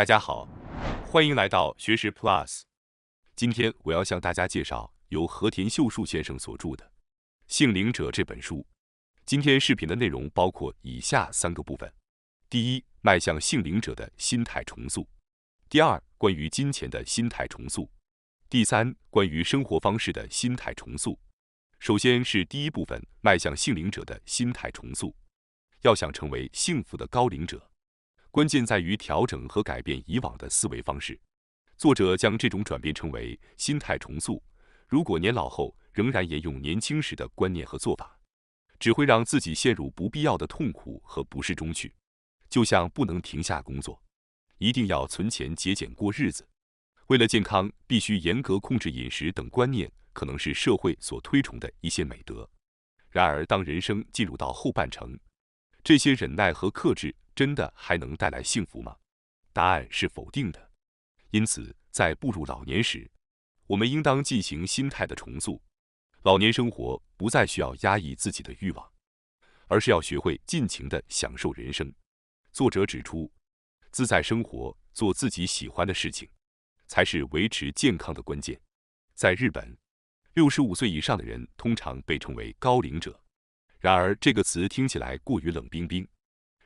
大家好，欢迎来到学识 Plus。今天我要向大家介绍由和田秀树先生所著的《性灵者》这本书。今天视频的内容包括以下3个部分：第一，迈向性灵者的心态重塑；第二，关于金钱的心态重塑；第三，关于生活方式的心态重塑。首先是第一部分，迈向性灵者的心态重塑。要想成为幸福的高龄者，关键在于调整和改变以往的思维方式。作者将这种转变称为心态重塑。如果年老后仍然沿用年轻时的观念和做法，只会让自己陷入不必要的痛苦和不适中去。就像不能停下工作，一定要存钱节俭过日子，为了健康必须严格控制饮食等观念，可能是社会所推崇的一些美德。然而，当人生进入到后半程，这些忍耐和克制真的还能带来幸福吗？答案是否定的。因此，在步入老年时，我们应当进行心态的重塑。老年生活不再需要压抑自己的欲望，而是要学会尽情地享受人生。作者指出，自在生活，做自己喜欢的事情，才是维持健康的关键。在日本，65岁以上的人通常被称为高龄者。然而，这个词听起来过于冷冰冰，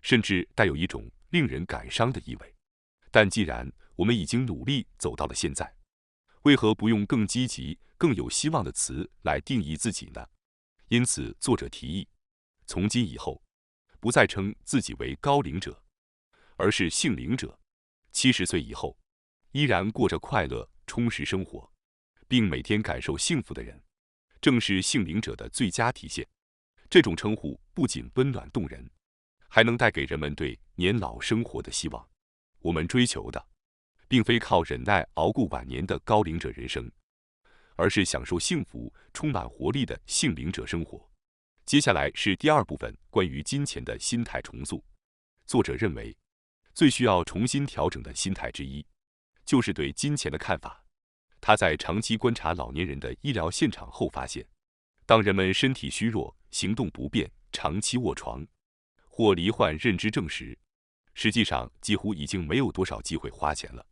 甚至带有一种令人感伤的意味。但既然我们已经努力走到了现在，为何不用更积极、更有希望的词来定义自己呢？因此，作者提议，从今以后，不再称自己为高龄者，而是性灵者。70岁以后，依然过着快乐、充实生活，并每天感受幸福的人，正是性灵者的最佳体现。这种称呼不仅温暖动人，还能带给人们对年老生活的希望。我们追求的，并非靠忍耐熬过晚年的高龄者人生，而是享受幸福、充满活力的性灵者生活。接下来是第2部分，关于金钱的心态重塑。作者认为，最需要重新调整的心态之一，就是对金钱的看法。他在长期观察老年人的医疗现场后发现，当人们身体虚弱、行动不便、长期卧床，或罹患认知症时，实际上几乎已经没有多少机会花钱了。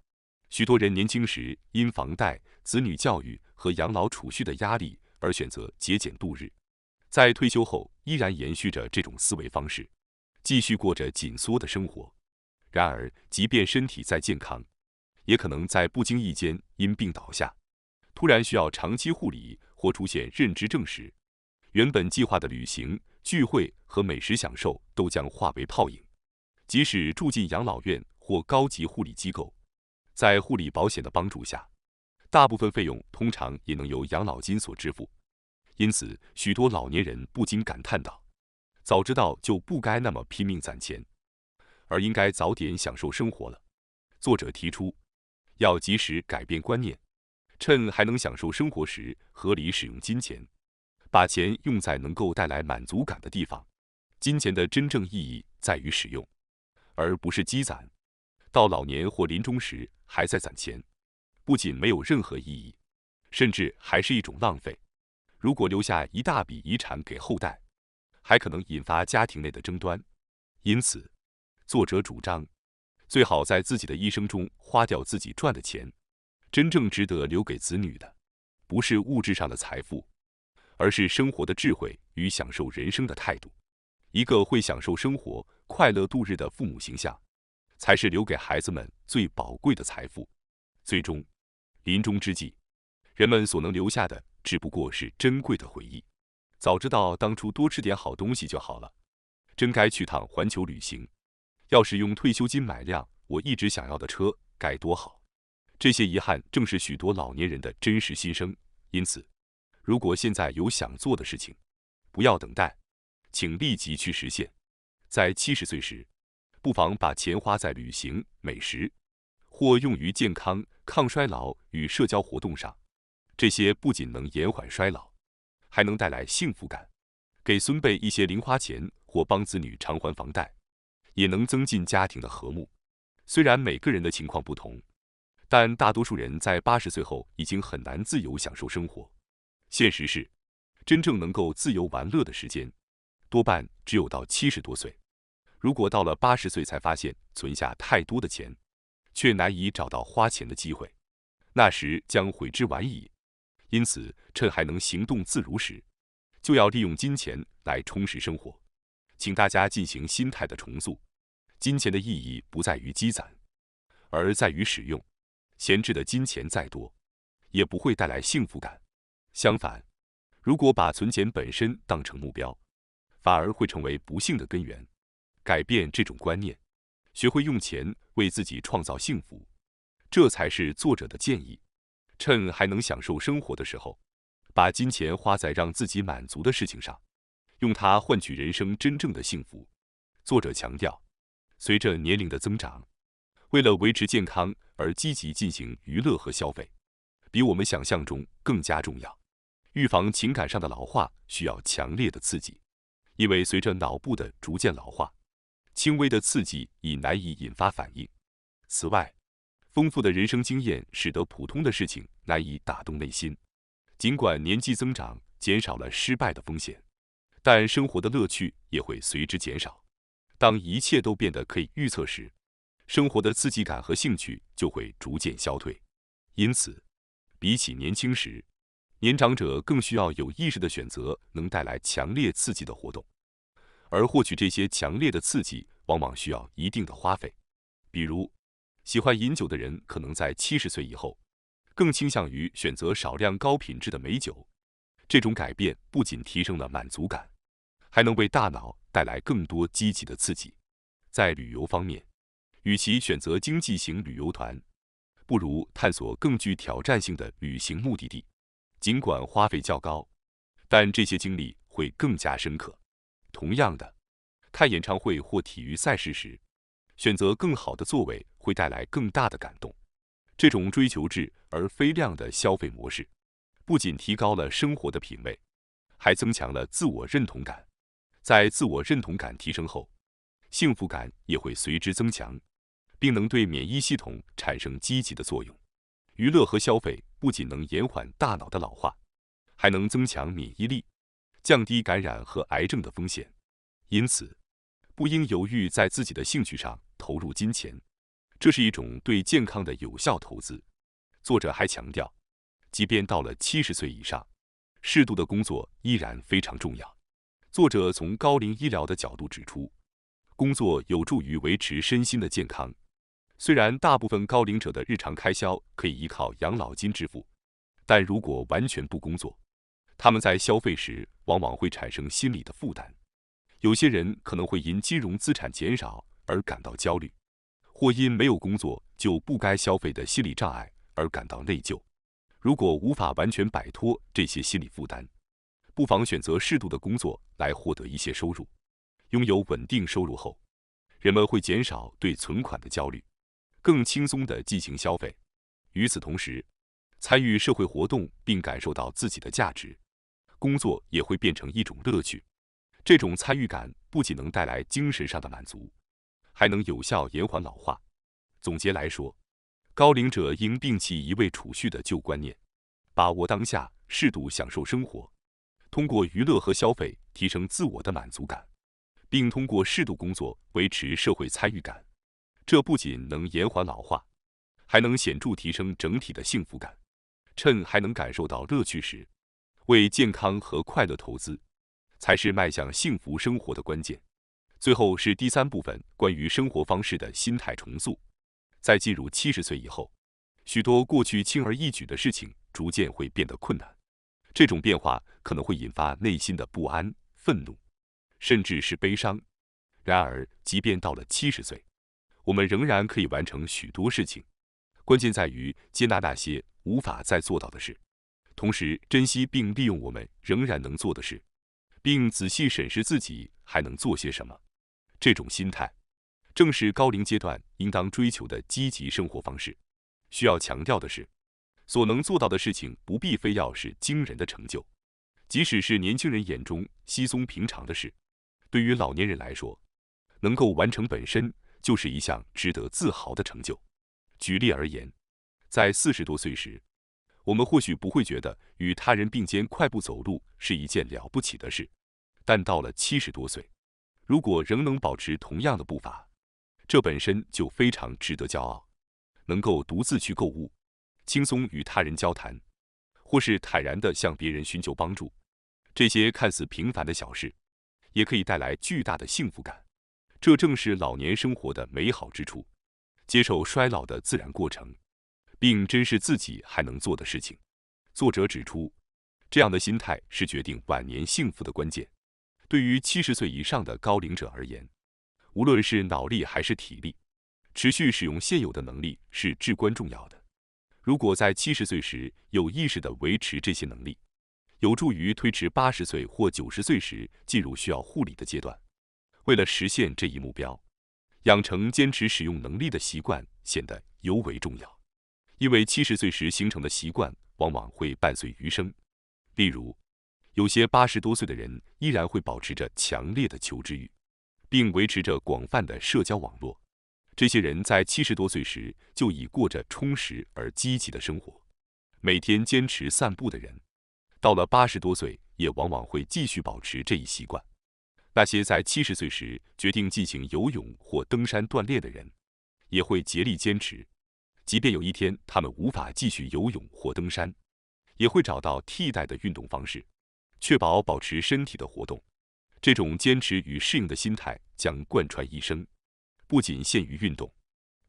许多人年轻时因房贷、子女教育和养老储蓄的压力而选择节俭度日，在退休后依然延续着这种思维方式，继续过着紧缩的生活。然而，即便身体再健康，也可能在不经意间因病倒下，突然需要长期护理或出现认知症时，原本计划的旅行、聚会和美食享受都将化为泡影。即使住进养老院或高级护理机构，在护理保险的帮助下，大部分费用通常也能由养老金所支付。因此，许多老年人不禁感叹道：“早知道就不该那么拼命攒钱，而应该早点享受生活了。”作者提出，要及时改变观念，趁还能享受生活时合理使用金钱，把钱用在能够带来满足感的地方。金钱的真正意义在于使用，而不是积攒。到老年或临终时还在攒钱，不仅没有任何意义，甚至还是一种浪费。如果留下一大笔遗产给后代，还可能引发家庭内的争端。因此，作者主张，最好在自己的一生中花掉自己赚的钱。真正值得留给子女的，不是物质上的财富，而是生活的智慧与享受人生的态度。一个会享受生活、快乐度日的父母形象，才是留给孩子们最宝贵的财富。最终，临终之际，人们所能留下的只不过是珍贵的回忆。早知道当初多吃点好东西就好了，真该去趟环球旅行。要是用退休金买辆我一直想要的车，该多好。这些遗憾正是许多老年人的真实心声。因此，如果现在有想做的事情，不要等待，请立即去实现。在70岁时，不妨把钱花在旅行、美食，或用于健康、抗衰老与社交活动上。这些不仅能延缓衰老，还能带来幸福感。给孙辈一些零花钱，或帮子女偿还房贷，也能增进家庭的和睦。虽然每个人的情况不同，但大多数人在80岁后已经很难自由享受生活。现实是，真正能够自由玩乐的时间，多半只有到70多岁。如果到了80岁才发现存下太多的钱，却难以找到花钱的机会，那时将悔之晚矣。因此，趁还能行动自如时，就要利用金钱来充实生活。请大家进行心态的重塑。金钱的意义不在于积攒，而在于使用。闲置的金钱再多，也不会带来幸福感。相反，如果把存钱本身当成目标，反而会成为不幸的根源。改变这种观念，学会用钱为自己创造幸福，这才是作者的建议。趁还能享受生活的时候，把金钱花在让自己满足的事情上，用它换取人生真正的幸福。作者强调，随着年龄的增长，为了维持健康而积极进行娱乐和消费，比我们想象中更加重要。预防情感上的老化需要强烈的刺激，因为随着脑部的逐渐老化，轻微的刺激已难以引发反应。此外，丰富的人生经验使得普通的事情难以打动内心。尽管年纪增长减少了失败的风险，但生活的乐趣也会随之减少。当一切都变得可以预测时，生活的刺激感和兴趣就会逐渐消退。因此，比起年轻时，年长者更需要有意识地选择能带来强烈刺激的活动，而获取这些强烈的刺激往往需要一定的花费。比如，喜欢饮酒的人可能在70岁以后，更倾向于选择少量高品质的美酒。这种改变不仅提升了满足感，还能为大脑带来更多积极的刺激。在旅游方面，与其选择经济型旅游团，不如探索更具挑战性的旅行目的地。尽管花费较高，但这些经历会更加深刻。同样的，看演唱会或体育赛事时，选择更好的座位会带来更大的感动。这种追求质而非量的消费模式，不仅提高了生活的品味，还增强了自我认同感。在自我认同感提升后，幸福感也会随之增强，并能对免疫系统产生积极的作用。娱乐和消费不仅能延缓大脑的老化，还能增强免疫力，降低感染和癌症的风险。因此，不应犹豫在自己的兴趣上投入金钱，这是一种对健康的有效投资。作者还强调，即便到了70岁以上，适度的工作依然非常重要。作者从高龄医疗的角度指出，工作有助于维持身心的健康。虽然大部分高龄者的日常开销可以依靠养老金支付，但如果完全不工作，他们在消费时往往会产生心理的负担。有些人可能会因金融资产减少而感到焦虑，或因没有工作就不该消费的心理障碍而感到内疚。如果无法完全摆脱这些心理负担，不妨选择适度的工作来获得一些收入。拥有稳定收入后，人们会减少对存款的焦虑，更轻松地进行消费。与此同时，参与社会活动并感受到自己的价值，工作也会变成一种乐趣。这种参与感不仅能带来精神上的满足，还能有效延缓老化。总结来说，高龄者应摒弃一味储蓄的旧观念，把握当下，适度享受生活，通过娱乐和消费提升自我的满足感，并通过适度工作维持社会参与感。这不仅能延缓老化，还能显著提升整体的幸福感。趁还能感受到乐趣时，为健康和快乐投资，才是迈向幸福生活的关键。最后是第3部分，关于生活方式的心态重塑。在进入70岁以后，许多过去轻而易举的事情逐渐会变得困难。这种变化可能会引发内心的不安、愤怒，甚至是悲伤。然而，即便到了70岁，我们仍然可以完成许多事情。关键在于接纳那些无法再做到的事，同时珍惜并利用我们仍然能做的事，并仔细审视自己还能做些什么。这种心态，正是高龄阶段应当追求的积极生活方式。需要强调的是，所能做到的事情不必非要是惊人的成就，即使是年轻人眼中稀松平常的事，对于老年人来说，能够完成本身就是一项值得自豪的成就。举例而言，在40多岁时，我们或许不会觉得与他人并肩快步走路是一件了不起的事，但到了70多岁，如果仍能保持同样的步伐，这本身就非常值得骄傲。能够独自去购物，轻松与他人交谈，或是坦然地向别人寻求帮助。这些看似平凡的小事，也可以带来巨大的幸福感。这正是老年生活的美好之处。接受衰老的自然过程，并珍视自己还能做的事情。作者指出，这样的心态是决定晚年幸福的关键。对于70岁以上的高龄者而言，无论是脑力还是体力，持续使用现有的能力是至关重要的。如果在70岁时有意识地维持这些能力，有助于推迟80岁或90岁时进入需要护理的阶段。为了实现这一目标，养成坚持使用能力的习惯显得尤为重要。因为70岁时形成的习惯往往会伴随余生。例如，有些80多岁的人依然会保持着强烈的求知欲，并维持着广泛的社交网络。这些人在70多岁时就已过着充实而积极的生活。每天坚持散步的人，到了80多岁也往往会继续保持这一习惯。那些在70岁时决定进行游泳或登山锻炼的人，也会竭力坚持，即便有一天他们无法继续游泳或登山，也会找到替代的运动方式，确保保持身体的活动。这种坚持与适应的心态将贯穿一生，不仅限于运动，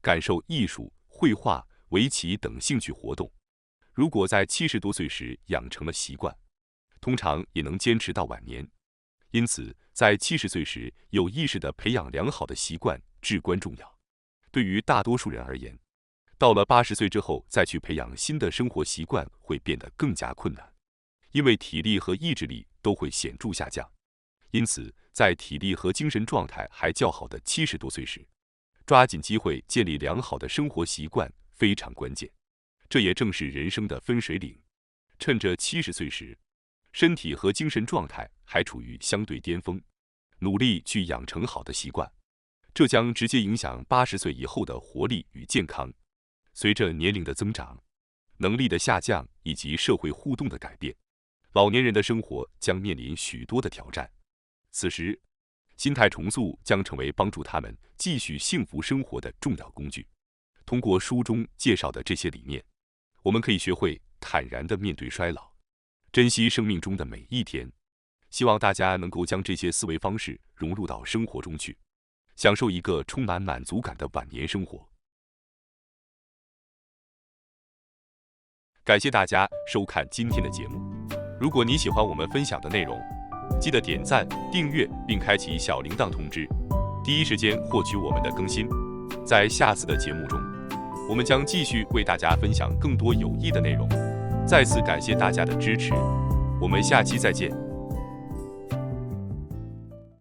感受艺术、绘画、围棋等兴趣活动。如果在70多岁时养成了习惯，通常也能坚持到晚年。因此，在70岁时有意识地培养良好的习惯至关重要。对于大多数人而言，到了80岁之后再去培养新的生活习惯会变得更加困难，因为体力和意志力都会显著下降。因此，在体力和精神状态还较好的70多岁时，抓紧机会建立良好的生活习惯非常关键。这也正是人生的分水岭。趁着70岁时，身体和精神状态还处于相对巅峰，努力去养成好的习惯，这将直接影响80岁以后的活力与健康。随着年龄的增长，能力的下降以及社会互动的改变，老年人的生活将面临许多的挑战。此时，心态重塑将成为帮助他们继续幸福生活的重要工具。通过书中介绍的这些理念，我们可以学会坦然地面对衰老，珍惜生命中的每一天。希望大家能够将这些思维方式融入到生活中去，享受一个充满满足感的晚年生活。感谢大家收看今天的节目。如果你喜欢我们分享的内容，记得点赞、订阅并开启小铃铛通知，第一时间获取我们的更新。在下次的节目中，我们将继续为大家分享更多有益的内容。再次感谢大家的支持，我们下期再见。